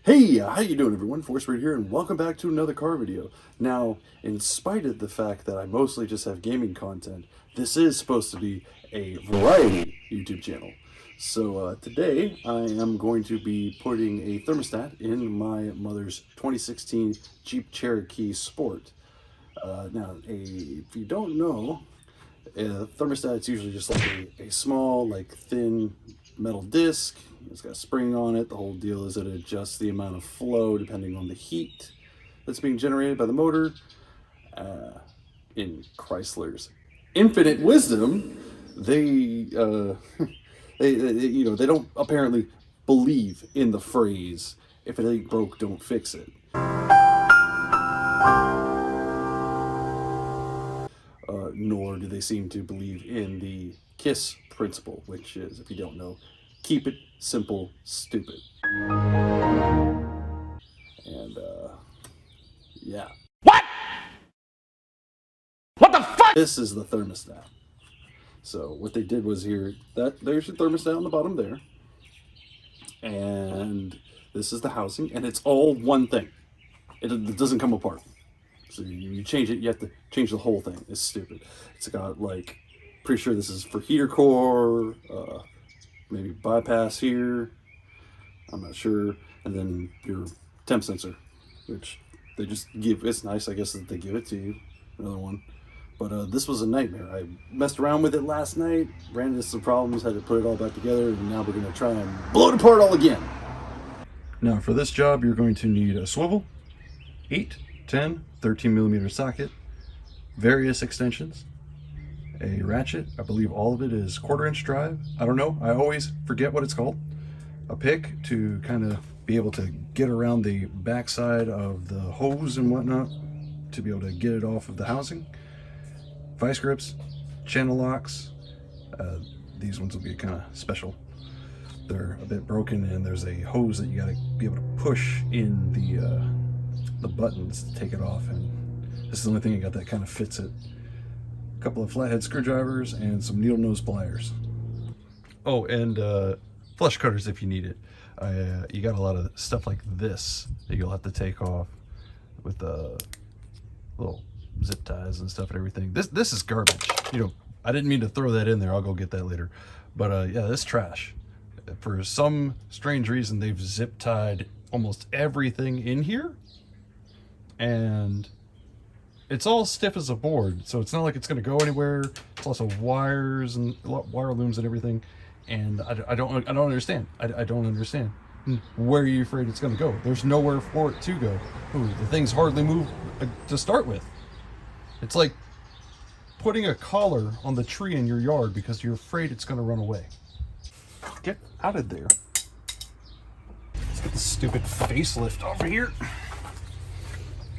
Hey, how you doing everyone? Force Reed here and welcome back to another car video. Now, in spite of the fact that I mostly just have gaming content, this is supposed to be a variety YouTube channel. So today I am going to be putting a thermostat in my mother's 2016 Jeep Cherokee Sport. If you don't know, a thermostat is usually just like a small, like thin metal disc. It's got a spring on it. The whole deal is that it adjusts the amount of flow depending on the heat that's being generated by the motor. In Chrysler's infinite wisdom, they, they don't apparently believe in the phrase, if it ain't broke, don't fix it. Nor do they seem to believe in the KISS principle, which is, if you don't know, keep it simple, stupid. And, yeah. What? What the fuck? This is the thermostat. So what they did was there's your thermostat on the bottom there. And this is the housing, and it's all one thing. It doesn't come apart. So you change it, you have to change the whole thing. It's stupid. It's got like, pretty sure this is for heater core, maybe bypass here, I'm not sure. And then your temp sensor, which they just give, it's nice, I guess, that they give it to you, another one. But this was a nightmare. I messed around with it last night, ran into some problems, had to put it all back together, and now we're gonna try and blow it apart all again. Now for this job, you're going to need a swivel, 8, 10, 13 millimeter socket, various extensions, a ratchet, I believe all of it is 1/4 inch drive, I don't know, I always forget what it's called, a pick to kind of be able to get around the backside of the hose and whatnot to be able to get it off of the housing, vice grips, channel locks, these ones will be kind of special. They're a bit broken, and there's a hose that you got to be able to push in the buttons to take it off, and this is the only thing I got that kind of fits it. A couple of flathead screwdrivers and some needle nose pliers. Oh, and flush cutters if you need it. You got a lot of stuff like this that you'll have to take off with little zip ties and stuff and everything. This is garbage. You know, I didn't mean to throw that in there. I'll go get that later. But yeah, this trash. For some strange reason, they've zip tied almost everything in here, and it's all stiff as a board, so it's not like it's going to go anywhere. It's also wires and wire looms and everything, and I don't understand. I don't understand. Where are you afraid it's going to go? There's nowhere for it to go. Ooh, the things hardly move to start with. It's like putting a collar on the tree in your yard because you're afraid it's going to run away. Get out of there. Let's get this stupid facelift over here.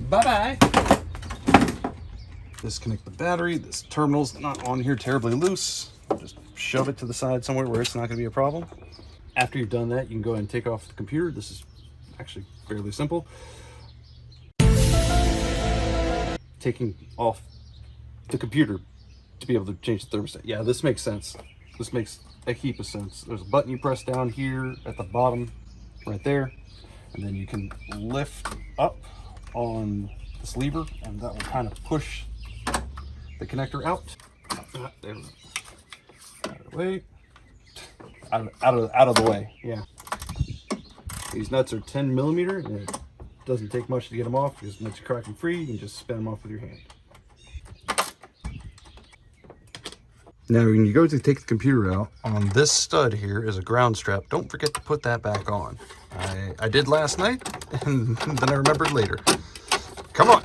Bye-bye. Disconnect the battery. This terminal's not on here terribly loose. Just shove it to the side somewhere where it's not going to be a problem. After you've done that, you can go ahead and take off the computer. This is actually fairly simple. Taking off the computer to be able to change the thermostat. Yeah, this makes sense. This makes a heap of sense. There's a button you press down here at the bottom, right there, and then you can lift up on this lever, and that will kind of push the connector out. There we go. Out of the way. Out of the way. Yeah. These nuts are 10 millimeter, and it doesn't take much to get them off because once you crack them free, you can just spin them off with your hand. Now, when you go to take the computer out, on this stud here is a ground strap. Don't forget to put that back on. I did last night, and then I remembered later. Come on.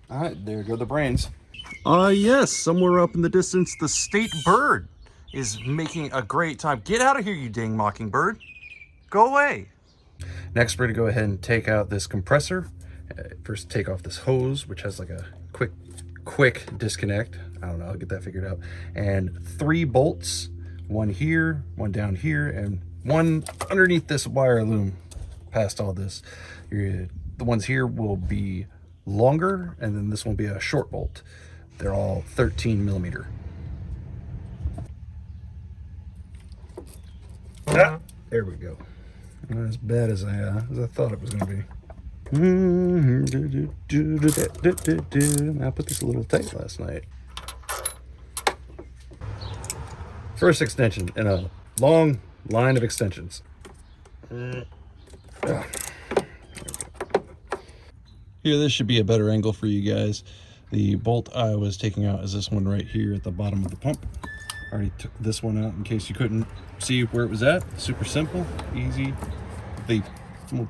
All right, there go the brains. Yes, somewhere up in the distance, the state bird is making a great time. Get out of here, you dang mockingbird. Go away. Next, we're gonna go ahead and take out this compressor. First, take off this hose, which has like a quick disconnect. I don't know, I'll get that figured out. And 3 bolts, one here, one down here, and one underneath this wire loom past all this. The ones here will be longer, and then this one will be a short bolt. They're all 13 millimeter. There we go. Not as bad as I thought it was going to be. I put this a little tight last night. First extension in a long line of extensions. Here, this should be a better angle for you guys. The bolt I was taking out is this one right here at the bottom of the pump. I already took this one out in case you couldn't see where it was at. Super simple, easy.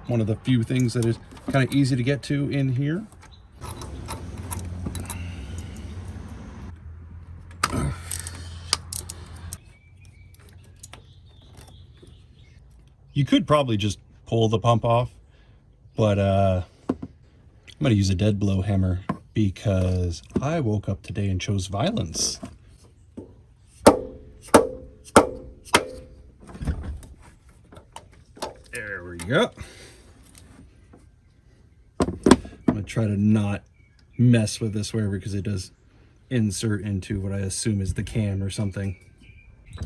One of the few things that is kind of easy to get to in here. You could probably just pull the pump off, but I'm going to use a dead blow hammer because I woke up today and chose violence. There we go. I'm going to try to not mess with this wherever because it does insert into what I assume is the cam or something.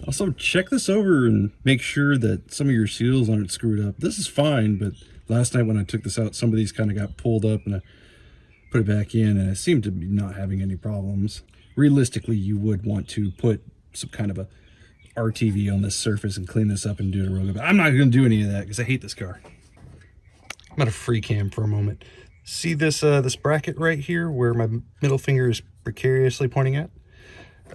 Also, check this over and make sure that some of your seals aren't screwed up. This is fine, but last night when I took this out, some of these kind of got pulled up and I put it back in and I seem to be not having any problems. Realistically, you would want to put some kind of a RTV on this surface and clean this up and do it real good. But I'm not going to do any of that because I hate this car. I'm going to free cam for a moment. See this this bracket right here where my middle finger is precariously pointing at?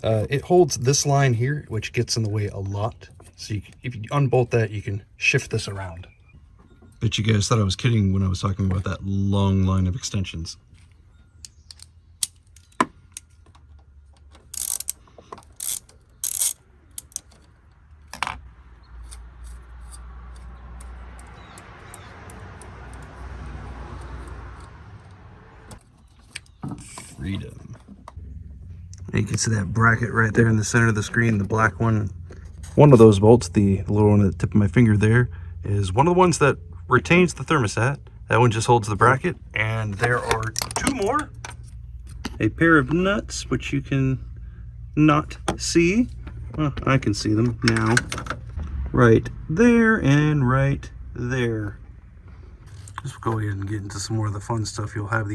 It holds this line here, which gets in the way a lot. So if you unbolt that, you can shift this around. Bet you guys thought I was kidding when I was talking about that long line of extensions. Freedom. You can see that bracket right there in the center of the screen, the black one. One of those bolts, the little one at the tip of my finger there, is one of the ones that retains the thermostat. That one just holds the bracket. And there are two more. A pair of nuts, which you can not see. Well, I can see them now. Right there and right there. Just go ahead and get into some more of the fun stuff. You'll have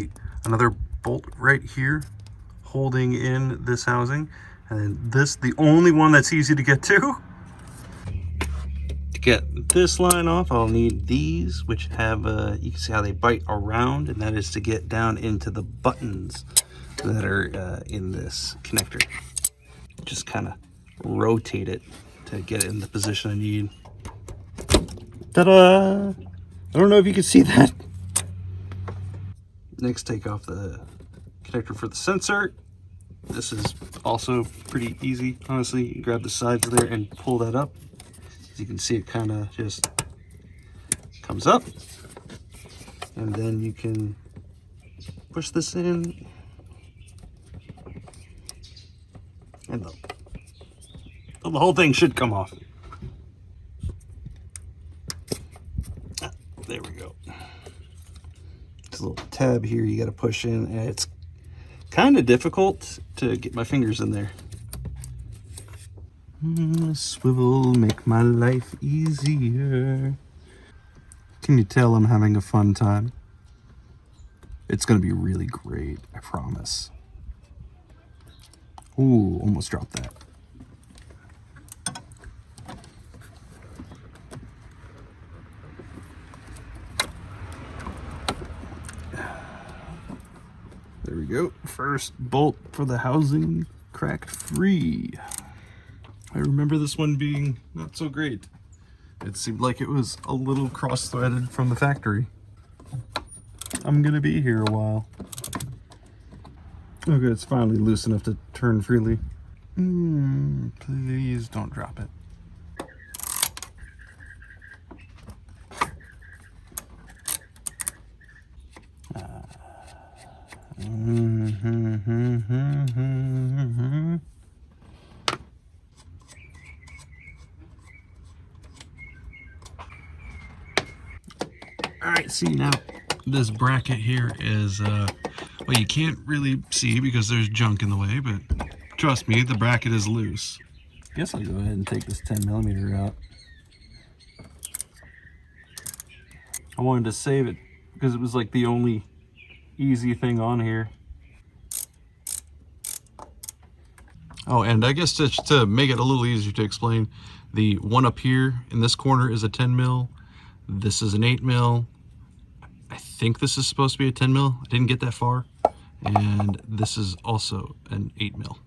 another bolt right here holding in this housing, and then this, the only one that's easy to get to. To get this line off, I'll need these, which have you can see how they bite around, and that is to get down into the buttons that are in this connector. Just kind of rotate it to get it in the position I need. Ta-da! I don't know if you can see that. Next, take off the connector for the sensor. This is also pretty easy, honestly. You grab the sides there and pull that up. As you can see, it kind of just comes up. And then you can push this in. And the whole thing should come off. There we go. There's a little tab here you got to push in, and it's kind of difficult to get my fingers in there. Swivel, make my life easier. Can you tell I'm having a fun time? It's gonna be really great, I promise. Ooh, almost dropped that. There we go. First bolt for the housing cracked free. I remember this one being not so great. It seemed like it was a little cross-threaded from the factory. I'm gonna be here a while. Okay, it's finally loose enough to turn freely. Please don't drop it. Alright, see now, this bracket here is, well, you can't really see because there's junk in the way, but trust me, the bracket is loose. I guess I'll go ahead and take this 10mm out. I wanted to save it because it was like the only easy thing on here. Oh, and I guess just to make it a little easier to explain, the one up here in this corner is a 10 mil. This is an 8 mil. I think this is supposed to be a 10 mil. I didn't get that far. And this is also an 8 mil.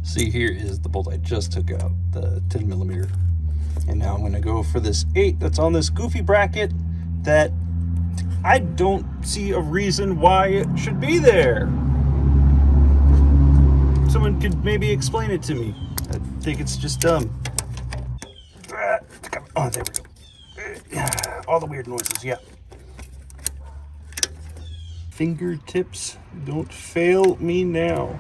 See, here is the bolt I just took out, the 10 millimeter. And now I'm going to go for this 8 that's on this goofy bracket that I don't see a reason why it should be there. Someone could maybe explain it to me. I think it's just dumb. Oh, there we go. All the weird noises, yeah. Fingertips, don't fail me now.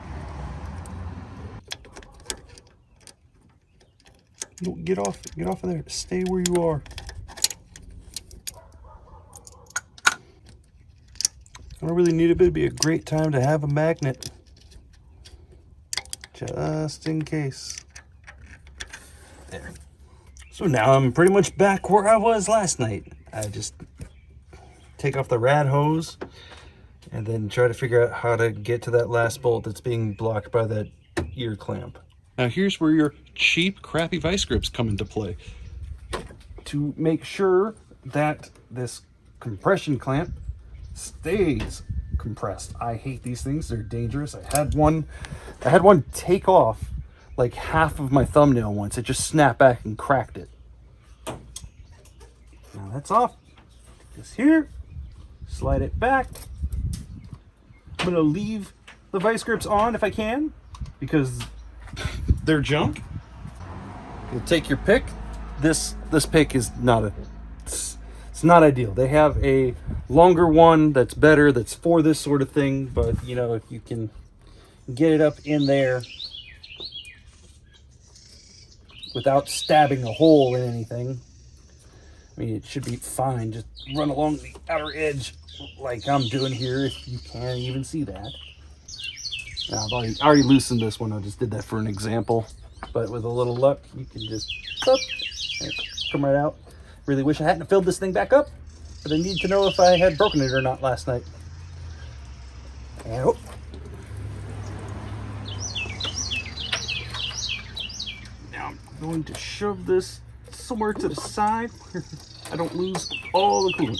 No, get off of there. Stay where you are. I don't really need it, but it'd be a great time to have a magnet. Just in case. There. So now I'm pretty much back where I was last night. I just take off the rad hose and then try to figure out how to get to that last bolt that's being blocked by that ear clamp. Now here's where your cheap, crappy vice grips come into play. To make sure that this compression clamp stays compressed. I hate these things, they're dangerous. I had one take off like half of my thumbnail once. It just snapped back and cracked it. Now that's off. This here, slide it back. I'm gonna leave the vice grips on if I can, because they're junk. You'll take your pick. This pick is not it's not ideal. They have a longer one that's better, that's for this sort of thing, but you know, if you can get it up in there without stabbing a hole in anything, I mean, it should be fine. Just run along the outer edge like I'm doing here, if you can't even see that. Now, I've already loosened this one. I just did that for an example, but with a little luck, you can just come right out. Really wish I hadn't filled this thing back up, but I need to know if I had broken it or not last night. And, oh. Now I'm going to shove this somewhere to the side where I don't lose all the coolant.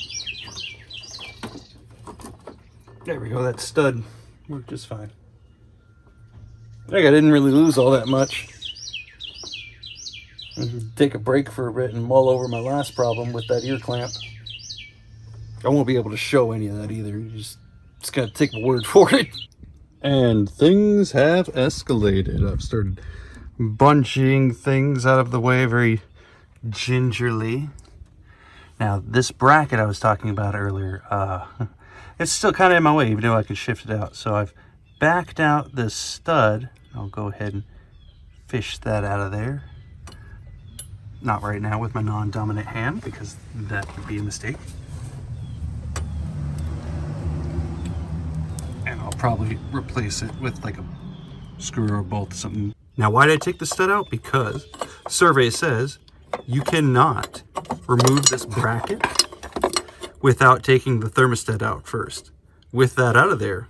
There we go, that stud worked just fine. I didn't really lose all that much. Take a break for a bit and mull over my last problem with that ear clamp. I won't be able to show any of that either. You just gotta take my word for it. And things have escalated. I've started bunching things out of the way very gingerly. Now, this bracket I was talking about earlier, it's still kind of in my way, even though I can shift it out. So I've backed out this stud. I'll go ahead and fish that out of there. Not right now with my non-dominant hand, because that would be a mistake. And I'll probably replace it with like a screw or a bolt or something. Now, why did I take the stud out? Because survey says you cannot remove this bracket without taking the thermostat out first. With that out of there,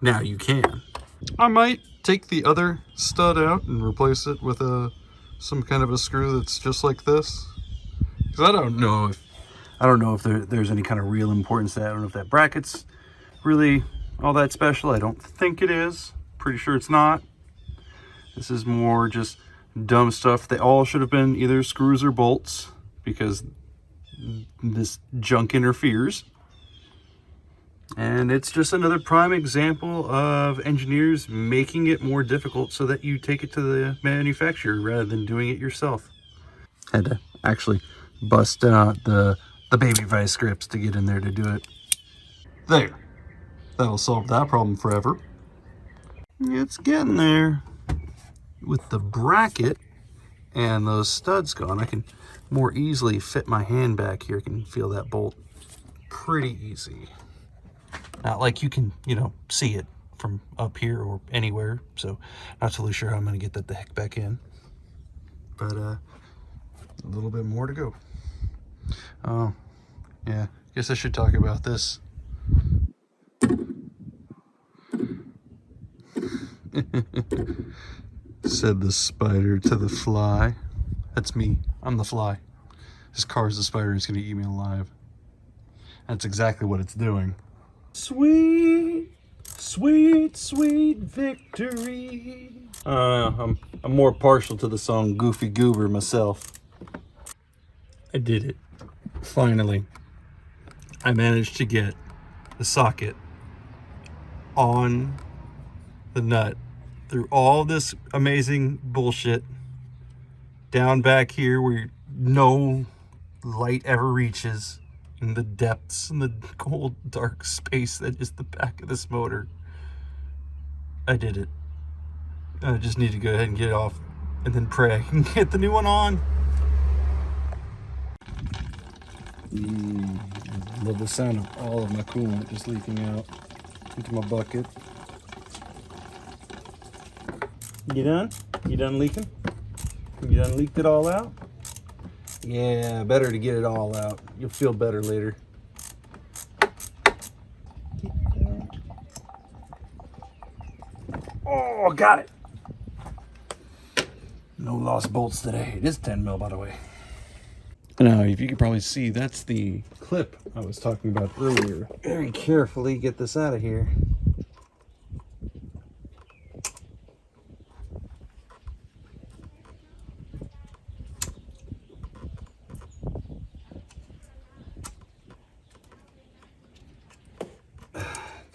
now you can. I might take the other stud out and replace it with some kind of a screw that's just like this, because I don't know if there's any kind of real importance to that. I don't know if that bracket's really all that special. I don't think it is. Pretty sure it's not. This is more just dumb stuff. They all should have been either screws or bolts, because this junk interferes. And it's just another prime example of engineers making it more difficult so that you take it to the manufacturer rather than doing it yourself. Had to actually bust out the baby vice grips to get in there to do it. There. That'll solve that problem forever. It's getting there. With the bracket and those studs gone, I can more easily fit my hand back here. I can feel that bolt pretty easy. Not like you can, see it from up here or anywhere. So not totally sure how I'm going to get that the heck back in. But a little bit more to go. Oh, yeah. Guess I should talk about this. Said the spider to the fly. That's me. I'm the fly. This car's the spider. It's going to eat me alive. That's exactly what it's doing. Sweet, sweet, sweet victory. I'm more partial to the song Goofy Goober myself. I did it. Finally. I managed to get the socket on the nut through all this amazing bullshit down back here where no light ever reaches, in the depths, in the cold dark space that is the back of this motor. I did it. I just need to go ahead and get it off and then pray I can get the new one on. Love the sound of all of my coolant just leaking out into my bucket. You done? You done leaking? You done leaked it all out? Yeah, better to get it all out. You'll feel better later. Oh, got it. No lost bolts today. It is 10 mil, by the way. Now, if you can probably see, that's the clip I was talking about earlier. Very carefully get this out of here.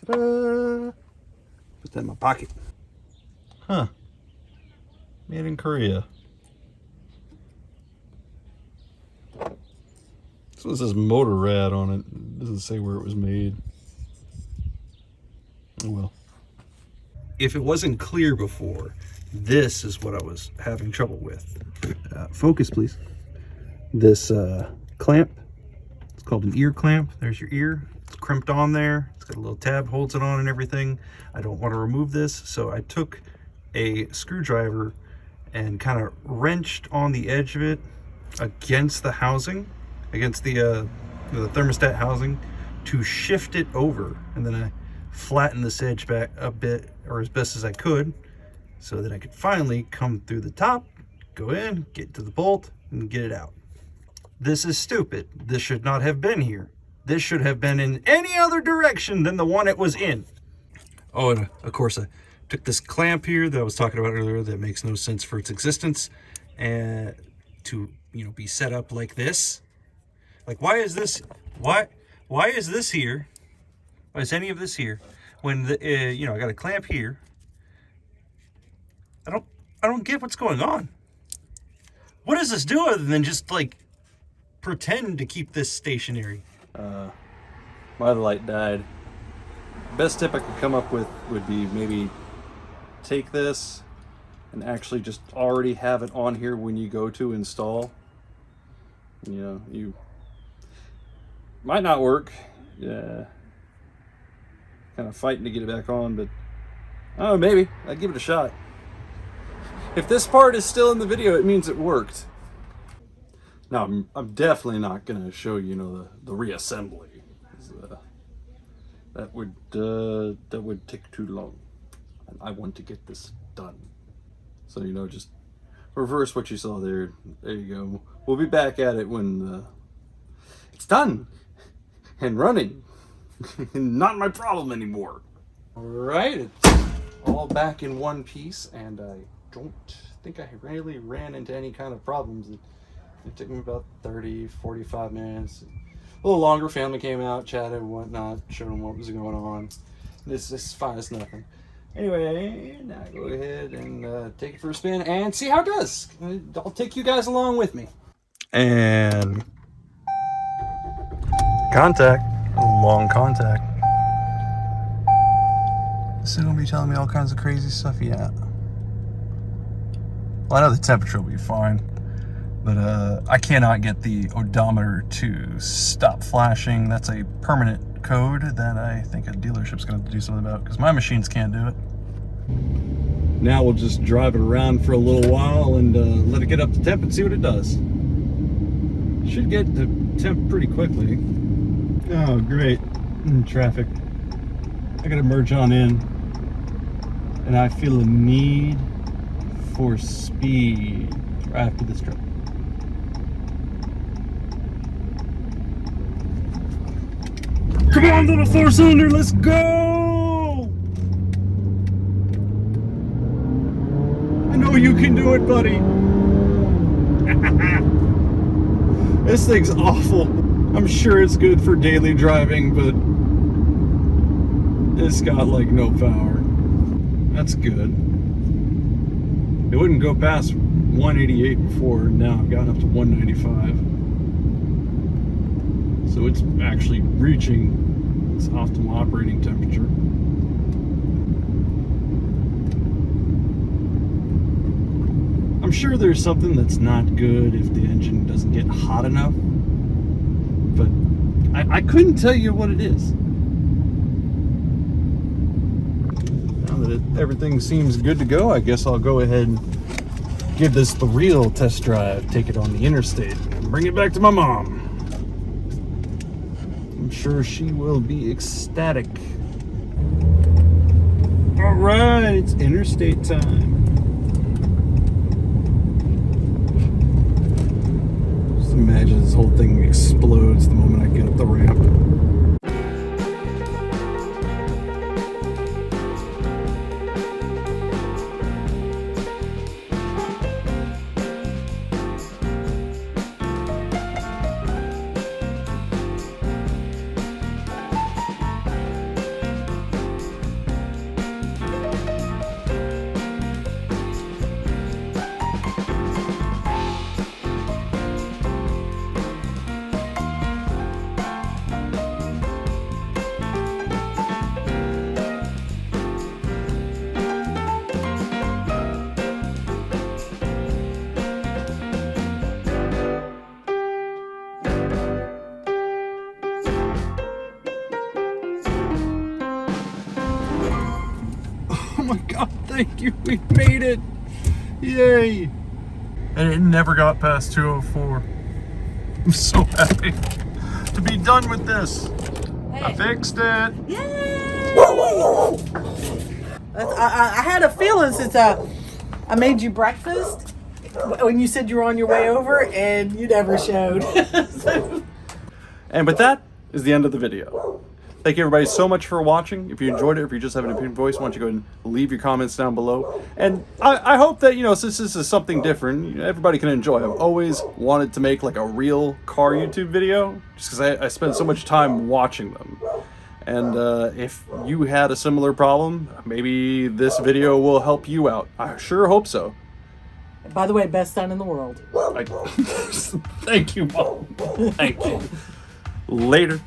Ta-da! Put that in my pocket. Huh. Made in Korea. This one says Motor Rad on it. It doesn't say where it was made. Oh well. If it wasn't clear before, this is what I was having trouble with. Focus, please. This clamp, it's called an ear clamp. There's your ear. It's crimped on there. It's got a little tab, holds it on and everything. I don't want to remove this, so I took a screwdriver and kind of wrenched on the edge of it against the housing, against the thermostat housing, to shift it over, and then I flattened this edge back a bit, or as best as I could, so that I could finally come through the top, go in, get to the bolt, and get it out. This is stupid. This should not have been here. This should have been in any other direction than the one it was in. Oh, and of course, I took this clamp here that I was talking about earlier that makes no sense for its existence, and to, be set up like this. Like, why is this? Why is this here? Why is any of this here when the I got a clamp here? I don't get what's going on. What does this do other than just like pretend to keep this stationary? My light died. Best tip I could come up with would be maybe take this and actually just already have it on here when you go to install. You might not work. Yeah, kind of fighting to get it back on, but I don't know, maybe I'd give it a shot. If this part is still in the video, it means it worked. Now, I'm definitely not going to show you, the reassembly. That would take too long, and I want to get this done. So just reverse what you saw there. There you go. We'll be back at it when it's done and running. Not my problem anymore. All right, it's all back in one piece, and I don't think I really ran into any kind of problems. It took me about 30-45 minutes. A little longer. Family came out, chatted and whatnot, showed them what was going on. This is fine as nothing. Anyway, now go ahead and take it for a spin and see how it does. I'll take you guys along with me. And contact. Long contact. Is it gonna be telling me all kinds of crazy stuff? Yeah. Well, I know the temperature will be fine, but I cannot get the odometer to stop flashing. That's a permanent code that I think a dealership's gonna have to do something about, because my machines can't do it. Now we'll just drive it around for a little while and let it get up to temp and see what it does. Should get to temp pretty quickly. Oh, great. Traffic. I gotta merge on in. And I feel a need for speed after this trip. Come on, little 4-cylinder, let's go! I know you can do it, buddy. This thing's awful. I'm sure it's good for daily driving, but it's got like no power. That's good. It wouldn't go past 188 before, now I've gotten up to 195. So it's actually reaching its optimal operating temperature. I'm sure there's something that's not good if the engine doesn't get hot enough, but I couldn't tell you what it is. Now that everything seems good to go, I guess I'll go ahead and give this the real test drive, take it on the interstate, and bring it back to my mom. I'm sure she will be ecstatic. All right, it's interstate time. Just imagine this whole thing explodes the moment I get up the ramp. Oh my God, thank you, we made it. Yay. And it never got past 204. I'm so happy to be done with this. Hey. I fixed it. Yay! I had a feeling since I made you breakfast when you said you were on your way over and you never showed. And with that is the end of the video. Thank you everybody so much for watching. If you enjoyed it, if you just have an opinion voice, why don't you go ahead and leave your comments down below. And I hope that, since this is something different, everybody can enjoy. I've always wanted to make like a real car YouTube video, just because I spend so much time watching them. And if you had a similar problem, maybe this video will help you out. I sure hope so. By the way, best son in the world. Thank you, Mom. Thank you. Later.